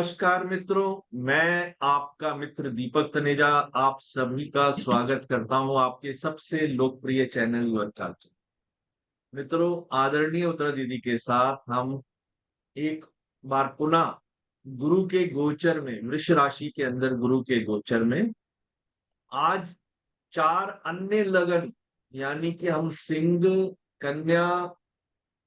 नमस्कार मित्रों, मैं आपका मित्र दीपक तनेजा आप सभी का स्वागत करता हूं आपके सबसे लोकप्रिय चैनल यूरकास्ट। मित्रों, आदरणीय उत्तरा दीदी के साथ हम एक बार पुनः गुरु के गोचर में, वृष राशि के अंदर गुरु के गोचर में आज चार अन्य लगन यानी कि हम सिंह, कन्या,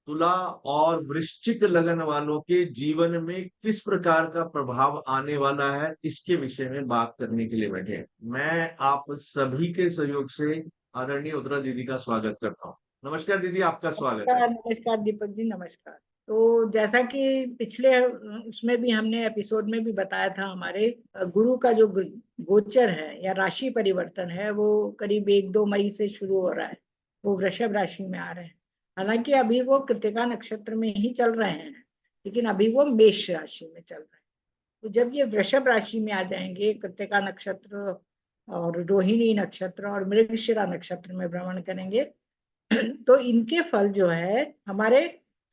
तुला और वृश्चिक लगन वालों के जीवन में किस प्रकार का प्रभाव आने वाला है, इसके विषय में बात करने के लिए बैठे हैं। मैं आप सभी के सहयोग से आदरणीय उत्तरा दीदी का स्वागत करता हूँ। नमस्कार दीदी, आपका स्वागत है। नमस्कार नमस्कार दीपक जी, नमस्कार। तो जैसा कि पिछले उसमें भी हमने एपिसोड में भी बताया था, हमारे गुरु का जो गोचर है या राशि परिवर्तन है वो करीब 1-2 मई से शुरू हो रहा है। वो वृषभ राशि में आ रहे हैं। हालांकि अभी वो कृत्तिका नक्षत्र में ही चल रहे हैं, लेकिन अभी वो मेष राशि में चल रहे हैं। तो जब ये वृषभ राशि में आ जाएंगे, कृत्तिका नक्षत्र और रोहिणी नक्षत्र और मृगशिरा नक्षत्र में भ्रमण करेंगे, तो इनके फल जो है हमारे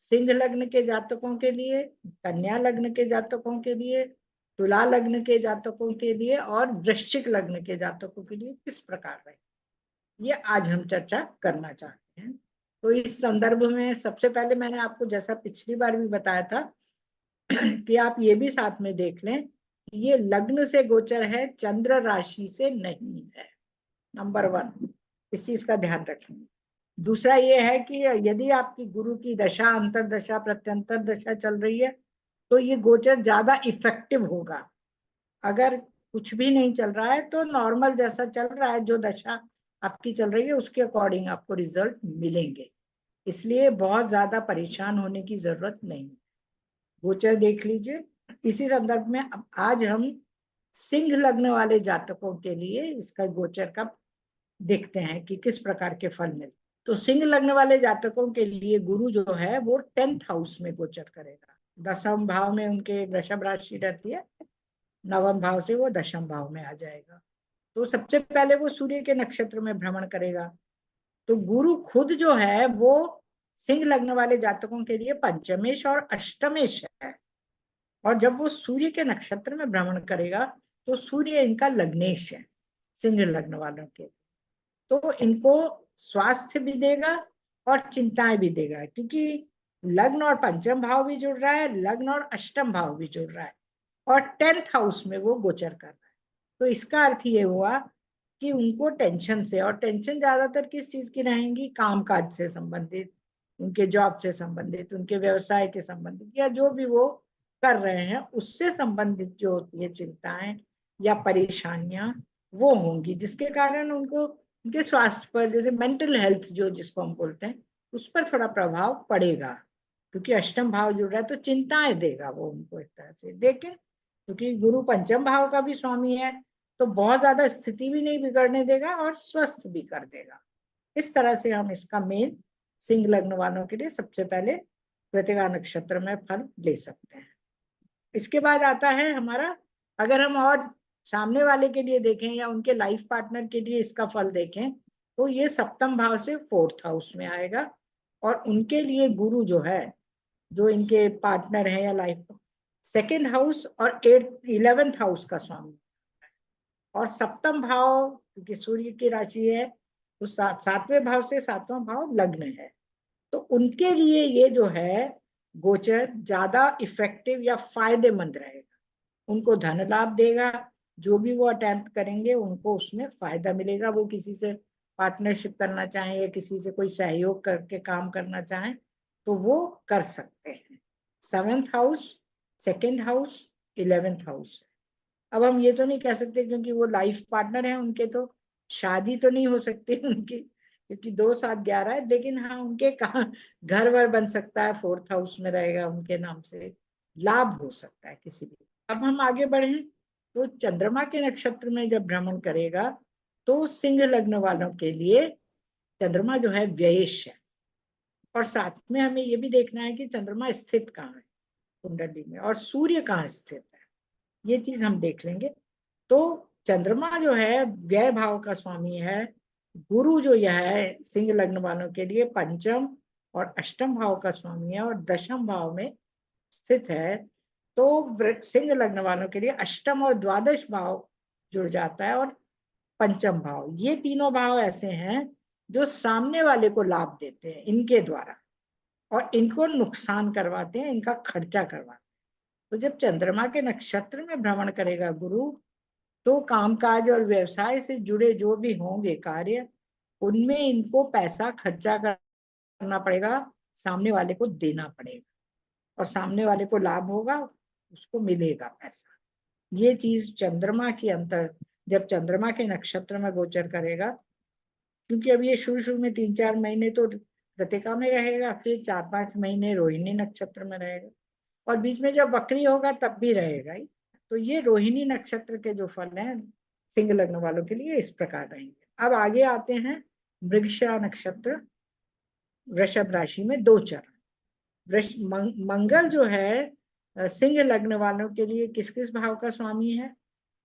सिंह लग्न के जातकों के लिए, कन्या लग्न के जातकों के लिए, तुला लग्न के जातकों के लिए और वृश्चिक लग्न के जातकों के लिए किस प्रकार रहे, ये आज हम चर्चा करना चाहते हैं। तो इस संदर्भ में सबसे पहले मैंने आपको जैसा पिछली बार भी बताया था कि आप ये भी साथ में देख लें, ये लग्न से गोचर है, चंद्र राशि से नहीं है। नंबर 1, इस चीज का ध्यान रखेंगे। दूसरा ये है कि यदि आपकी गुरु की दशा, अंतरदशा, प्रत्यंतर दशा चल रही है तो ये गोचर ज्यादा इफेक्टिव होगा। अगर कुछ भी नहीं चल रहा है तो नॉर्मल जैसा चल रहा है, जो दशा आपकी चल रही है उसके अकॉर्डिंग आपको रिजल्ट मिलेंगे। इसलिए बहुत ज्यादा परेशान होने की जरूरत नहीं। गोचर देख लीजिए। इसी संदर्भ में अब आज हम सिंह लग्न वाले जातकों के लिए इसका गोचर का देखते हैं कि किस प्रकार के फल मिलते। तो सिंह लग्न वाले जातकों के लिए गुरु जो है वो 10th हाउस में गोचर करेगा। 10th भाव में उनके वृषभ राशि रहती है, 9वें भाव से वो 10th भाव में आ जाएगा। तो सबसे पहले वो सूर्य के नक्षत्र में भ्रमण करेगा। तो गुरु खुद जो है वो सिंह लग्न वाले जातकों के लिए पंचमेश और अष्टमेश है। और जब वो सूर्य के नक्षत्र में भ्रमण करेगा तो सूर्य इनका लग्नेश है, सिंह लग्न वालों के। तो इनको स्वास्थ्य भी देगा और चिंताएं भी देगा, क्योंकि लग्न और पंचम भाव भी जुड़ रहा है, लग्न और अष्टम भाव भी जुड़ रहा है और 10th हाउस में वो गोचर कर रहा है। तो इसका अर्थ ये हुआ कि उनको टेंशन से, और टेंशन ज्यादातर किस चीज की रहेंगी, काम काज से संबंधित, उनके जॉब से संबंधित, उनके व्यवसाय के संबंधित, या जो भी वो कर रहे हैं उससे संबंधित जो होती है चिंताएं या परेशानियां वो होंगी, जिसके कारण उनको उनके स्वास्थ्य पर, जैसे मेंटल हेल्थ जो जिसको हम बोलते हैं, उस पर थोड़ा प्रभाव पड़ेगा। क्योंकि अष्टम भाव जुड़ रहा है तो चिंताएं देगा वो उनको एक तरह से। लेकिन क्योंकि गुरु पंचम भाव का भी स्वामी है तो बहुत ज्यादा स्थिति भी नहीं बिगड़ने देगा और स्वस्थ भी कर देगा। इस तरह से हम इसका मेन सिंह लग्न वालों के लिए सबसे पहले कृत्तिका नक्षत्र में फल ले सकते हैं। इसके बाद आता है हमारा, अगर हम और सामने वाले के लिए देखें या उनके लाइफ पार्टनर के लिए इसका फल देखें, तो ये 7th भाव से 4th हाउस में आएगा। और उनके लिए गुरु जो है, जो इनके पार्टनर है या लाइफ, 2nd हाउस और 11th हाउस का स्वामी। और 7th भाव क्योंकि सूर्य की राशि है तो 7वें भाव से 7वां भाव लग्न है। तो उनके लिए ये जो है गोचर ज्यादा इफेक्टिव या फायदेमंद रहेगा। उनको धन लाभ देगा, जो भी वो अटेम्प्ट करेंगे उनको उसमें फायदा मिलेगा। वो किसी से पार्टनरशिप करना चाहें या किसी से कोई सहयोग करके काम करना चाहें तो वो कर सकते हैं। 7th house, 2nd house, 11th house. अब हम ये तो नहीं कह सकते क्योंकि वो लाइफ पार्टनर है उनके, तो शादी तो नहीं हो सकती उनकी, क्योंकि 2 7 11 है। लेकिन हाँ, उनके कहाँ घर वर बन सकता है, 4th हाउस में रहेगा, उनके नाम से लाभ हो सकता है किसी भी। अब हम आगे बढ़े तो चंद्रमा के नक्षत्र में जब भ्रमण करेगा तो सिंह लग्न वालों के लिए चंद्रमा जो है व्ययेश है। और साथ में हमें ये भी देखना है कि चंद्रमा स्थित कहाँ है कुंडली में और सूर्य कहाँ स्थित है, ये चीज हम देख लेंगे। तो चंद्रमा जो है व्यय भाव का स्वामी है। गुरु जो यह है सिंह लग्न वालों के लिए पंचम और अष्टम भाव का स्वामी है और 10th भाव में स्थित है। तो सिंह लग्न वालों के लिए अष्टम और द्वादश भाव जुड़ जाता है, और पंचम भाव, ये तीनों भाव ऐसे हैं जो सामने वाले को लाभ देते हैं इनके द्वारा, और इनको नुकसान करवाते हैं, इनका खर्चा करवाते हैं। तो जब चंद्रमा के नक्षत्र में भ्रमण करेगा गुरु, तो कामकाज और व्यवसाय से जुड़े जो भी होंगे कार्य, उनमें इनको पैसा खर्चा करना पड़ेगा, सामने वाले को देना पड़ेगा, और सामने वाले को लाभ होगा, उसको मिलेगा पैसा। ये चीज चंद्रमा की अंतर, जब चंद्रमा के नक्षत्र में गोचर करेगा, क्योंकि अब ये शुरू शुरू में 3-4 महीने तो कृतिका में रहेगा, फिर 4-5 महीने रोहिणी नक्षत्र में रहेगा, और बीच में जब वक्री होगा तब भी रहेगा ही। तो ये रोहिणी नक्षत्र के जो फल हैं सिंह लग्न वालों के लिए इस प्रकार रहेंगे। अब आगे आते हैं मृगशिरा नक्षत्र, वृषभ राशि में 2 चरण। मंगल जो है सिंह लग्न वालों के लिए किस किस भाव का स्वामी है?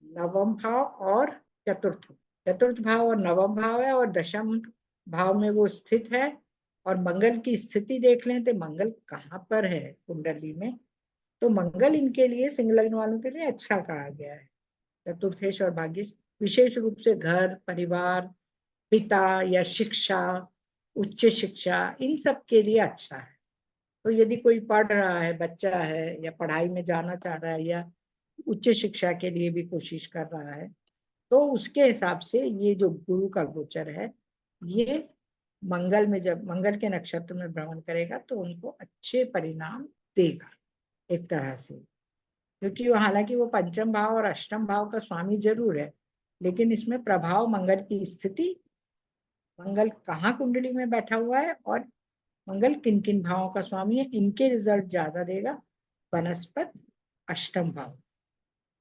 नवम भाव और चतुर्थ। चतुर्थ भाव और नवम भाव है, और दशम भाव में वो स्थित है। और मंगल की स्थिति देख लें तो मंगल कहाँ पर है कुंडली में, तो मंगल इनके लिए सिंह लग्न वालों के लिए अच्छा कहा गया है। चतुर्थेश और भाग्य, विशेष रूप से घर परिवार, पिता या शिक्षा, उच्च शिक्षा, इन सब के लिए अच्छा है। तो यदि कोई पढ़ रहा है, बच्चा है, या पढ़ाई में जाना चाह रहा है, या उच्च शिक्षा के लिए भी कोशिश कर रहा है, तो उसके हिसाब से ये जो गुरु का गोचर है, ये मंगल में जब मंगल के नक्षत्र में भ्रमण करेगा तो उनको अच्छे परिणाम देगा एक तरह से। क्योंकि वो, हालांकि वो पंचम भाव और अष्टम भाव का स्वामी जरूर है, लेकिन इसमें प्रभाव मंगल की स्थिति, मंगल कहाँ कुंडली में बैठा हुआ है, और मंगल किन किन भावों का स्वामी है, इनके रिजल्ट ज्यादा देगा। वनस्पत अष्टम भाव।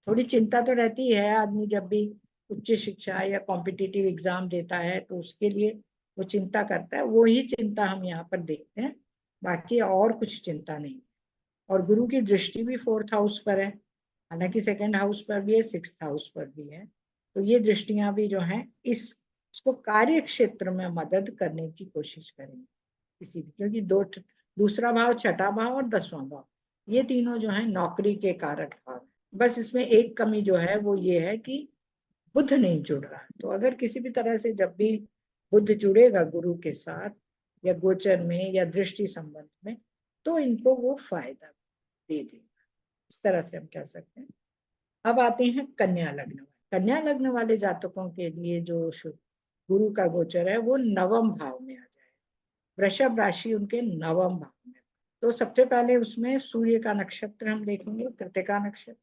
थोड़ी चिंता तो रहती है आदमी जब भी उच्च शिक्षा या कॉम्पिटिटिव एग्जाम देता है, तो उसके लिए वो चिंता करता है, वो ही चिंता हम यहाँ पर देखते हैं, बाकी और कुछ चिंता नहीं। और गुरु की दृष्टि भी 4th हाउस पर है, हालांकि 2nd हाउस पर भी है, 6th हाउस पर भी है। तो ये दृष्टियां भी जो हैं इसको कार्य क्षेत्र में मदद करने की कोशिश करेंगे किसी भी, क्योंकि दूसरा भाव, छठा भाव और 10वां भाव, ये तीनों जो है नौकरी के कारक भाव। बस इसमें एक कमी जो है वो ये है कि बुध नहीं जुड़ रहा। तो अगर किसी भी तरह से जब भी बुध जुड़ेगा गुरु के साथ, या गोचर में या दृष्टि संबंध में, तो इनको वो फायदा दे देगा, इस तरह से हम कह सकते हैं। अब आते हैं कन्या लग्न वाले। कन्या लग्न वाले जातकों के लिए जो गुरु का गोचर है वो नवम भाव में आ जाए, वृषभ राशि उनके नवम भाव में। तो सबसे पहले उसमें सूर्य का नक्षत्र हम देखेंगे, कृतिका नक्षत्र।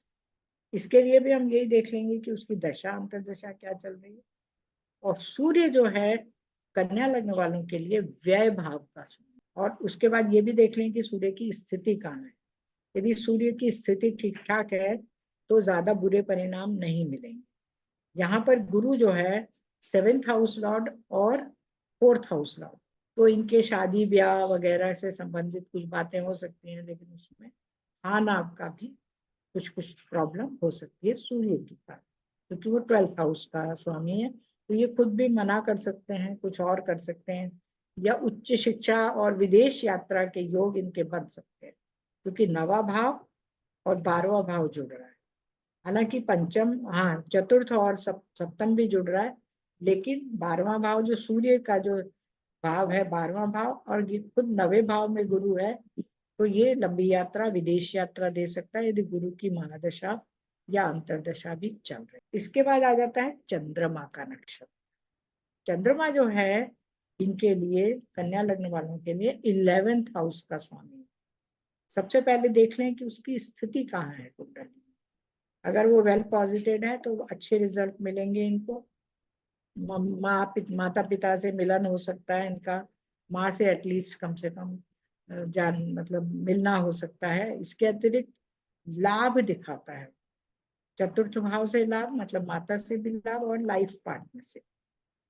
इसके लिए भी हम यही देख लेंगे कि उसकी दशा अंतरदशा क्या चल रही है। और सूर्य जो है कन्या लग्न वालों के लिए व्यय भाव का सूर्य, और उसके बाद ये भी देख लें कि सूर्य की स्थिति कहाँ है। यदि सूर्य की स्थिति ठीक ठाक है तो ज्यादा बुरे परिणाम नहीं मिलेंगे। यहाँ पर गुरु जो है 7th हाउस लॉर्ड और 4th हाउस लॉर्ड, तो इनके शादी ब्याह वगैरह से संबंधित कुछ बातें हो सकती हैं, लेकिन उसमें हाँ ना का भी कुछ कुछ प्रॉब्लम हो सकती है सूर्य की कारण, क्योंकि वो 12th हाउस का स्वामी है। तो ये खुद भी मना कर सकते हैं, कुछ और कर सकते हैं, या उच्च शिक्षा और विदेश यात्रा के योग इनके बन सकते हैं, क्योंकि नवा भाव और 12वां भाव जुड़ रहा है। हालांकि पंचम, हाँ, चतुर्थ और सप्तम भी जुड़ रहा है, लेकिन 12वां भाव जो सूर्य का जो भाव है, 12वां भाव, और ये खुद 9वें भाव में गुरु है, तो ये लंबी यात्रा, विदेश यात्रा दे सकता है यदि गुरु की महादशा या अंतरदशा भी चल रही। इसके बाद आ जाता है चंद्रमा का नक्षत्र। चंद्रमा जो है इनके लिए, कन्या लग्न वालों के लिए 11th हाउस का स्वामी है। सबसे पहले देख लें कि उसकी स्थिति कहाँ है कुंडली में। अगर वो वेल पॉजिटेड है तो अच्छे रिजल्ट मिलेंगे इनको। माता पिता से मिलन हो सकता है इनका, माँ से एटलीस्ट कम से कम जान मतलब मिलना हो सकता है। इसके अतिरिक्त लाभ दिखाता है, चतुर्थ भाव से लाभ, मतलब माता से भी लाभ, और लाइफ पार्टनर से।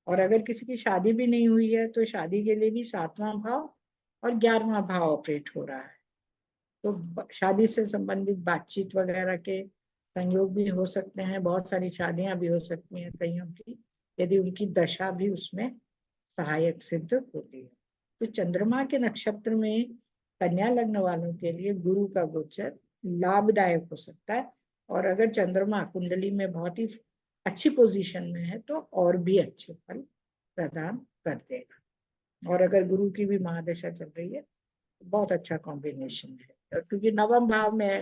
और अगर किसी की शादी भी नहीं हुई है तो शादी के लिए भी 7वां भाव और 11वां भाव ऑपरेट हो रहा है। तो शादी से संबंधित बातचीत वगैरह के संयोग भी हो सकते हैं, बहुत सारी शादियां भी हो सकती हैं कईयों की, यदि उनकी दशा भी उसमें सहायक सिद्ध होती है। तो चंद्रमा के नक्षत्र में कन्या लग्न वालों के लिए गुरु का गोचर लाभदायक हो सकता है। और अगर चंद्रमा कुंडली में बहुत ही अच्छी पोजीशन में है तो और भी अच्छे फल प्रदान कर देगा। और अगर गुरु की भी महादशा चल रही है तो बहुत अच्छा कॉम्बिनेशन है। और क्योंकि नवम भाव में है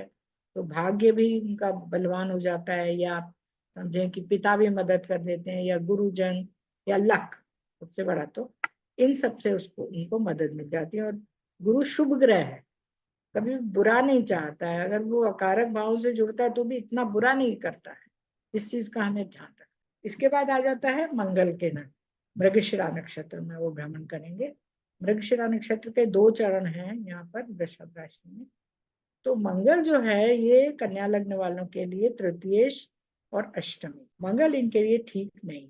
तो भाग्य भी उनका बलवान हो जाता है, या आप समझें कि पिता भी मदद कर देते हैं, या गुरुजन, या लक, सबसे बड़ा तो इन सब से उसको उनको मदद मिल जाती है। और गुरु शुभ ग्रह है, कभी बुरा नहीं चाहता है। अगर वो अकारक भाव से जुड़ता है तो भी इतना बुरा नहीं करता है। इस चीज का हमें ध्यान रखना। इसके बाद आ जाता है मंगल के मृगशिरा नक्षत्र में वो भ्रमण करेंगे। मृगशिरा नक्षत्र के 2 चरण हैं यहाँ पर वृषभ राशि में। तो मंगल जो है ये कन्या लग्न वालों के लिए तृतीयेश और अष्टमी, मंगल इनके लिए ठीक नहीं।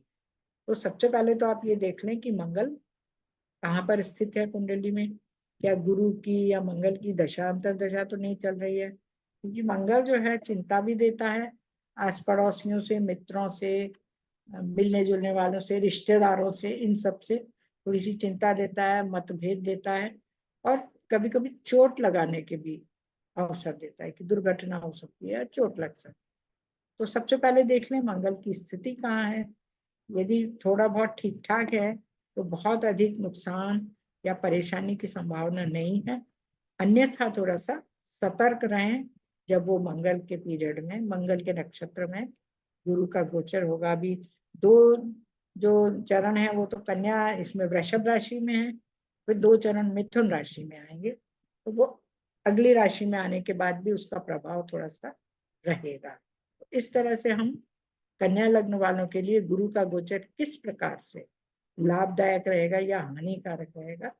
तो सबसे पहले तो आप ये देख लें कि मंगल कहाँ पर स्थित है कुंडली में। क्या गुरु की या मंगल की दशा अंतर दशा तो नहीं चल रही है, क्योंकि मंगल जो है चिंता भी देता है, आस पड़ोसियों से, मित्रों से, मिलने जुलने वालों से, रिश्तेदारों से, इन सब से थोड़ी सी चिंता देता है, मतभेद देता है, और कभी कभी चोट लगाने के भी अवसर देता है कि दुर्घटना हो सकती है, चोट लग सकती है। तो सबसे पहले देख लें मंगल की स्थिति कहाँ है। यदि थोड़ा बहुत ठीक ठाक है तो बहुत अधिक नुकसान या परेशानी की संभावना नहीं है। अन्यथा थोड़ा सा सतर्क रहें जब वो मंगल के पीरियड में, मंगल के नक्षत्र में गुरु का गोचर होगा। अभी 2 जो चरण है वो तो कन्या, इसमें वृषभ राशि में है, फिर 2 चरण मिथुन राशि में आएंगे, तो वो अगली राशि में आने के बाद भी उसका प्रभाव थोड़ा सा रहेगा। तो इस तरह से हम कन्या लग्न वालों के लिए गुरु का गोचर किस प्रकार से लाभदायक रहेगा या हानिकारक रहेगा,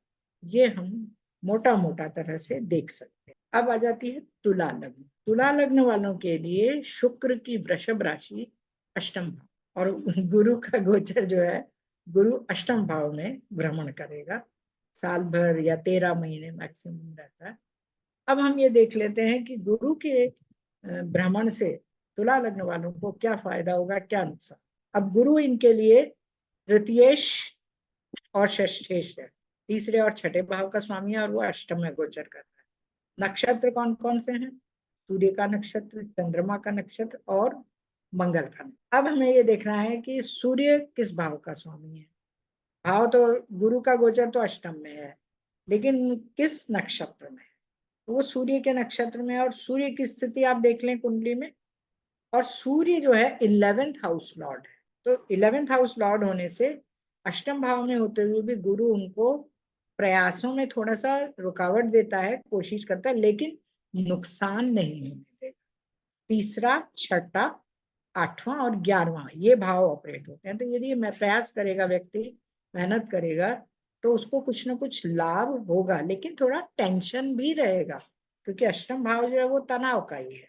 ये हम मोटा मोटा तरह से देख सकते हैं। अब आ जाती है तुला लग्न। तुला लग्न वालों के लिए शुक्र की वृषभ राशि अष्टम भाव, और गुरु का गोचर जो है, गुरु अष्टम भाव में भ्रमण करेगा, साल भर या 13 महीने मैक्सिमम रहता है। अब हम ये देख लेते हैं कि गुरु के भ्रमण से तुला लग्न वालों को क्या फायदा होगा, क्या नुकसान। अब गुरु इनके लिए तृतीयेश और षष्ठेश है, तीसरे और छठे भाव का स्वामी है, और वो अष्टम में गोचर कर रहा है। नक्षत्र कौन कौन से हैं? सूर्य का नक्षत्र, चंद्रमा का नक्षत्र और मंगल का। अब हमें ये देखना है कि सूर्य किस भाव का स्वामी है। भाव तो गुरु का गोचर तो अष्टम में है, लेकिन किस नक्षत्र में है? तो वो सूर्य के नक्षत्र में, और सूर्य की स्थिति आप देख लें कुंडली में। और सूर्य जो है 11th हाउस लॉर्ड है, तो 11th हाउस लॉर्ड होने से अष्टम भाव में होते हुए भी गुरु उनको प्रयासों में थोड़ा सा रुकावट देता है, कोशिश करता है, लेकिन नुकसान नहीं होने देगा। तीसरा, छठा, 8वां और 11वां ये भाव ऑपरेट होते हैं। तो यदि मैं प्रयास करेगा व्यक्ति, मेहनत करेगा, तो उसको कुछ ना कुछ लाभ होगा, लेकिन थोड़ा टेंशन भी रहेगा, क्योंकि अष्टम भाव जो है वो तनाव का ही है।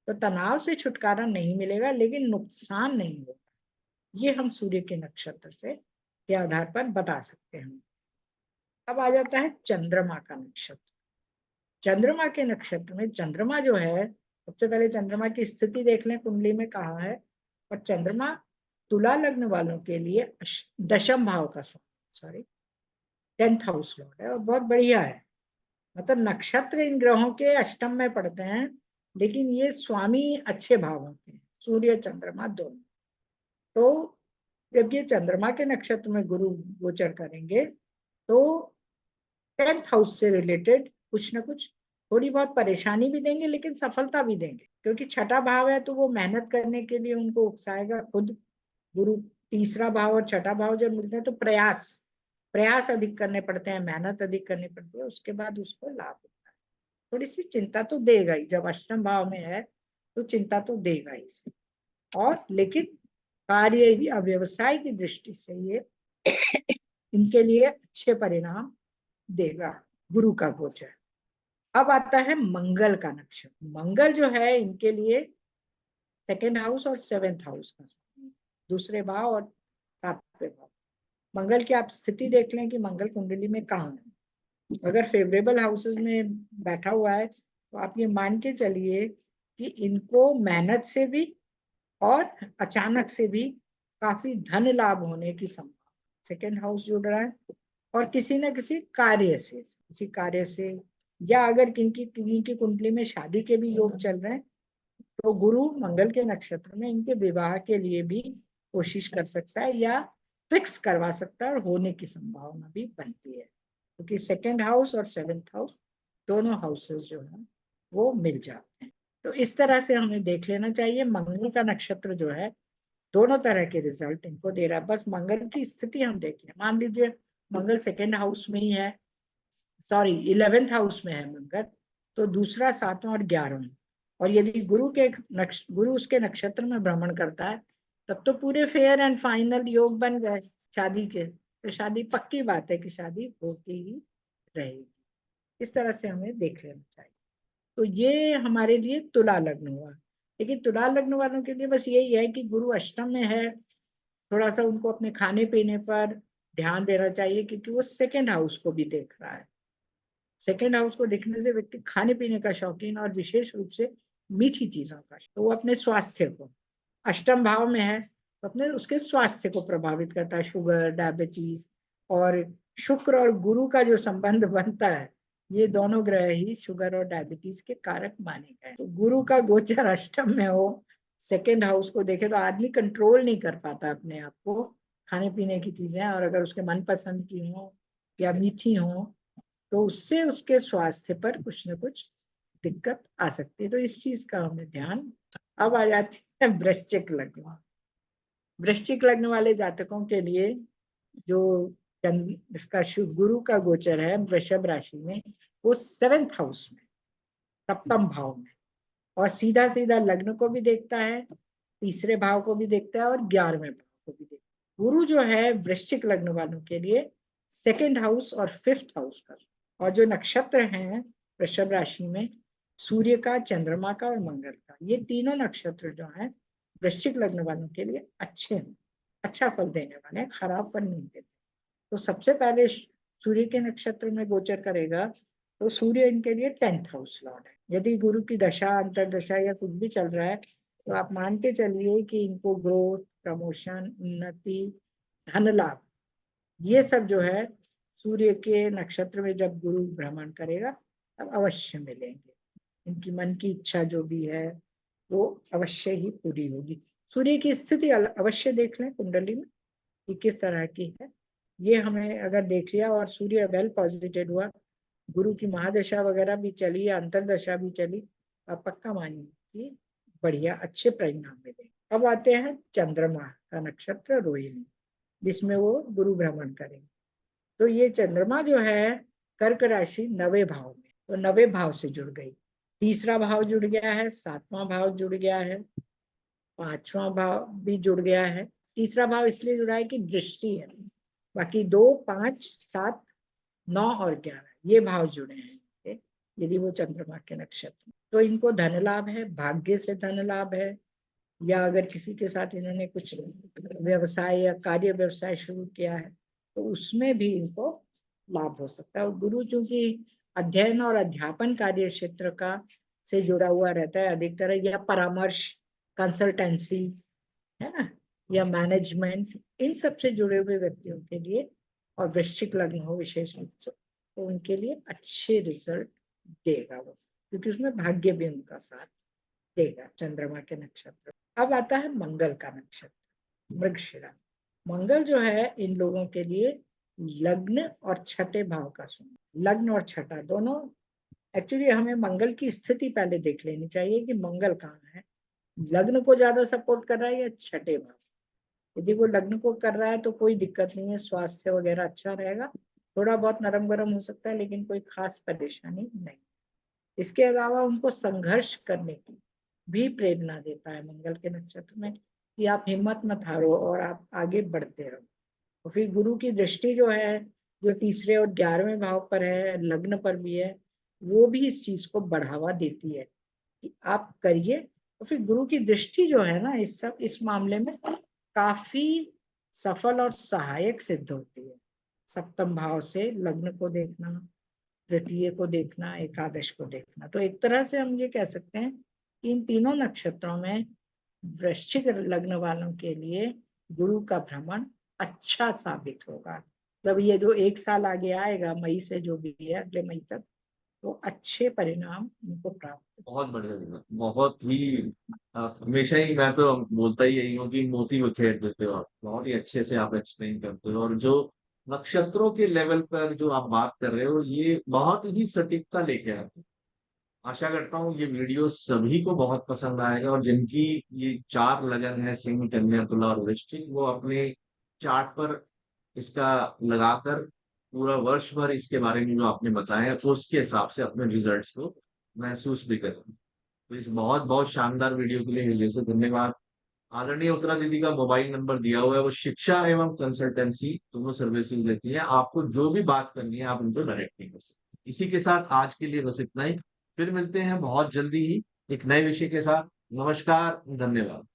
तो तनाव से छुटकारा नहीं मिलेगा, लेकिन नुकसान नहीं होगा। ये हम सूर्य के नक्षत्र से के आधार पर बता सकते हैं। अब आ जाता है चंद्रमा का नक्षत्र। चंद्रमा के नक्षत्र में चंद्रमा जो है, सबसे पहले चंद्रमा की स्थिति देख लें कुंडली में कहाँ है। और चंद्रमा तुला लग्न वालों के लिए दशम भाव का सॉरी 10th हाउस लॉर्ड है, और बहुत बढ़िया है। मतलब नक्षत्र इन ग्रहों के अष्टम में पड़ते हैं, लेकिन ये स्वामी अच्छे भाव होते हैं, सूर्य चंद्रमा दोनों। तो जब ये चंद्रमा के नक्षत्र में गुरु गोचर करेंगे तो 10th हाउस से रिलेटेड कुछ ना कुछ थोड़ी बहुत परेशानी भी देंगे, लेकिन सफलता भी देंगे, क्योंकि छठा भाव है तो वो मेहनत करने के लिए उनको उकसाएगा खुद। गुरु तीसरा भाव और छठा भाव जब मिलते हैं तो प्रयास प्रयास अधिक करने पड़ते हैं, मेहनत अधिक करनी पड़ती है, उसके बाद उसको लाभ होता है। थोड़ी सी चिंता तो देगा ही, जब अष्टम भाव में है तो चिंता तो देगा ही। और लेकिन कार्य या व्यवसाय की दृष्टि से ये इनके लिए अच्छे परिणाम देगा गुरु का गोचर। अब आता है मंगल का नक्षत्र। मंगल जो है इनके लिए 2nd हाउस और 7th हाउस का, दूसरे भाव और 7वें भाव। मंगल की आप स्थिति देख लें कि मंगल कुंडली में कहाँ है। अगर फेवरेबल हाउसेस में बैठा हुआ है तो आप ये मान के चलिए कि इनको मेहनत से भी और अचानक से भी काफी धन लाभ होने की संभावना। 2nd हाउस जुड़ रहा है, और किसी न किसी कार्य से, किसी कार्य से या अगर किनकी कुंडली में शादी के भी योग चल रहे हैं तो गुरु मंगल के नक्षत्र में इनके विवाह के लिए भी कोशिश कर सकता है या फिक्स करवा सकता है और होने की संभावना भी बनती है, क्योंकि सेकेंड हाउस और सेवेंथ हाउस दोनों हाउसेस जो है वो मिल जाते हैं। तो इस तरह से हमें देख लेना चाहिए। मंगल का नक्षत्र जो है दोनों तरह के रिजल्ट इनको दे रहा है। बस मंगल की स्थिति हम देख लें। मान लीजिए मंगल सेकेंड हाउस में ही है, सॉरी 11th हाउस में है मंगल, तो दूसरा, सातवां और 11वां, और यदि गुरु उसके नक्षत्र में भ्रमण करता है तब तो पूरे फेयर एंड फाइनल योग बन गए शादी के। तो शादी पक्की बात है कि शादी होती ही रहेगी। इस तरह से हमें देख लेना चाहिए। तो ये हमारे लिए तुला लग्न हुआ। लेकिन तुला लग्न वालों के लिए बस यही है कि गुरु अष्टम में है, थोड़ा सा उनको अपने खाने पीने पर ध्यान देना चाहिए, क्योंकि वो सेकेंड हाउस को भी देख रहा है। सेकेंड हाउस को देखने से व्यक्ति खाने पीने का शौकीन और विशेष रूप से मीठी चीजों का, तो वो अपने स्वास्थ्य को, अष्टम भाव में है तो अपने उसके स्वास्थ्य को प्रभावित करता है, शुगर, डायबिटीज। और शुक्र और गुरु का जो संबंध बनता है, ये दोनों ग्रह ही शुगर और डायबिटीज के कारक माने गए। तो गुरु का गोचर अष्टम में हो, सेकेंड हाउस को देखे तो आदमी कंट्रोल नहीं कर पाता अपने आप को, खाने पीने की चीजें, और अगर उसके मनपसंद की हो या मीठी हो तो उससे उसके स्वास्थ्य पर कुछ न कुछ दिक्कत आ सकती है। तो इस चीज का हमें ध्यान। अब आ जाती है वृश्चिक लग्न। वृश्चिक लग्न वाले जातकों के लिए जो इसका गुरु का गोचर है वृषभ राशि में, वो 7th हाउस में, सप्तम भाव में, और सीधा सीधा लग्न को भी देखता है, तीसरे भाव को भी देखता है और 11वें भाव को भी देखता है। गुरु जो है वृश्चिक लग्न वालों के लिए सेकेंड हाउस और 5th हाउस का, और जो नक्षत्र हैं वृषभ राशि में, सूर्य का, चंद्रमा का और मंगल का, ये तीनों नक्षत्र जो हैं वृश्चिक लग्न वालों के लिए अच्छे हैं, अच्छा फल देने वाले हैं, खराब फल नहीं देते। तो सबसे पहले सूर्य के नक्षत्र में गोचर करेगा तो सूर्य इनके लिए 10th हाउस लॉर्ड है। यदि गुरु की दशा, अंतरदशा या कुछ भी चल रहा है तो आप मान के चलिए कि इनको ग्रोथ, प्रमोशन, उन्नति, धन लाभ, ये सब जो है सूर्य के नक्षत्र में जब गुरु भ्रमण करेगा तब अवश्य मिलेंगे। इनकी मन की इच्छा जो भी है वो अवश्य ही पूरी होगी। सूर्य की स्थिति अवश्य देख लें कुंडली में कि किस तरह की है। ये हमें अगर देख लिया और सूर्य वेल पॉजिटेड हुआ, गुरु की महादशा वगैरह भी चली या अंतरदशा भी चली, आप पक्का मानिए कि बढ़िया अच्छे परिणाम मिले। अब आते हैं चंद्रमा का नक्षत्र रोहिणी, जिसमें वो गुरु भ्रमण करेंगे। तो ये चंद्रमा जो है कर्क राशि 9वें भाव में, तो 9वें भाव से जुड़ गई, तीसरा भाव जुड़ गया है, 7वां भाव जुड़ गया है, 5वां भाव भी जुड़ गया है। तीसरा भाव इसलिए जुड़ा है कि दृष्टि है, बाकी 2, 5, 7, 9 और 11 ये भाव जुड़े हैं यदि वो चंद्रमा के नक्षत्र। तो इनको धन लाभ है, भाग्य से धन लाभ है, या अगर किसी के साथ इन्होंने कुछ व्यवसाय या कार्य व्यवसाय शुरू किया है तो उसमें भी इनको लाभ हो सकता है। और गुरु चूंकि अध्ययन और अध्यापन कार्य क्षेत्र का से जुड़ा हुआ रहता है अधिकतर, या परामर्श, कंसल्टेंसी, है ना, या मैनेजमेंट, इन सब से जुड़े हुए व्यक्तियों के लिए, और वृश्चिक लग्न हो विशेष रूप से, तो उनके लिए अच्छे रिजल्ट देगा वो, क्योंकि उसमें भाग्य भी उनका साथ देगा चंद्रमा के नक्षत्र। अब आता है मंगल का नक्षत्र मृगशिरा। मंगल जो है इन लोगों के लिए लग्न और छठे भाव का सुन, लग्न और छठा दोनों, एक्चुअली हमें मंगल की स्थिति पहले देख लेनी चाहिए कि मंगल कहाँ है, लग्न को ज्यादा सपोर्ट कर रहा है या छठे भाव। यदि वो लग्न को कर रहा है तो कोई दिक्कत नहीं है, स्वास्थ्य वगैरह अच्छा रहेगा, थोड़ा बहुत नरम गरम हो सकता है लेकिन कोई खास परेशानी नहीं। इसके अलावा उनको संघर्ष करने की भी प्रेरणा देता है मंगल के नक्षत्र में, कि आप हिम्मत मत हारो और आप आगे बढ़ते रहो। और फिर गुरु की दृष्टि जो है, जो तीसरे और 11वें भाव पर है, लग्न पर भी है, वो भी इस चीज को बढ़ावा देती है कि आप करिए। और फिर गुरु की दृष्टि जो है ना, इस मामले में काफी सफल और सहायक सिद्ध होती है। सप्तम भाव से लग्न को देखना, तृतीय को देखना, एकादश को देखना, तो एक तरह से हम ये कह सकते हैं कि इन तीनों नक्षत्रों में वृश्चिक लग्न वालों के लिए गुरु का भ्रमण अच्छा साबित होगा। मतलब ये जो 1 साल आगे आएगा, मई से जो भी है अगले मई तक, तो अच्छे परिणाम उनको प्राप्त। बहुत बढ़िया लगा, बहुत ही हमेशा ही मैं तो बोलता ही यही हूँ कि मोती बिखेर देते हो आप, बहुत ही अच्छे से आप एक्सप्लेन करते हो। और जो नक्षत्रों के लेवल पर जो आप बात कर रहे हो, ये बहुत ही सटीकता लेके आते हो। आशा करता हूँ ये वीडियो सभी को बहुत पसंद आएगा, और जिनकी ये चार लगन है, सिंह, कन्या, तुला और वृश्चिक, वो अपने चार्ट पर इसका लगाकर पूरा वर्ष भर इसके बारे में जो आपने बताया तो उसके हिसाब से अपने रिजल्ट्स को महसूस भी करें। तो इस बहुत बहुत शानदार वीडियो के लिए हृदय से धन्यवाद। आदरणीय उत्तरा दीदी का मोबाइल नंबर दिया हुआ है, वो शिक्षा एवं कंसल्टेंसी दोनों सर्विसेज देती है। आपको जो भी बात करनी है आप उनको डायरेक्टली कर सकते हैं। इसी के साथ आज के लिए बस इतना ही। फिर मिलते हैं बहुत जल्दी ही एक नए विषय के साथ। नमस्कार, धन्यवाद।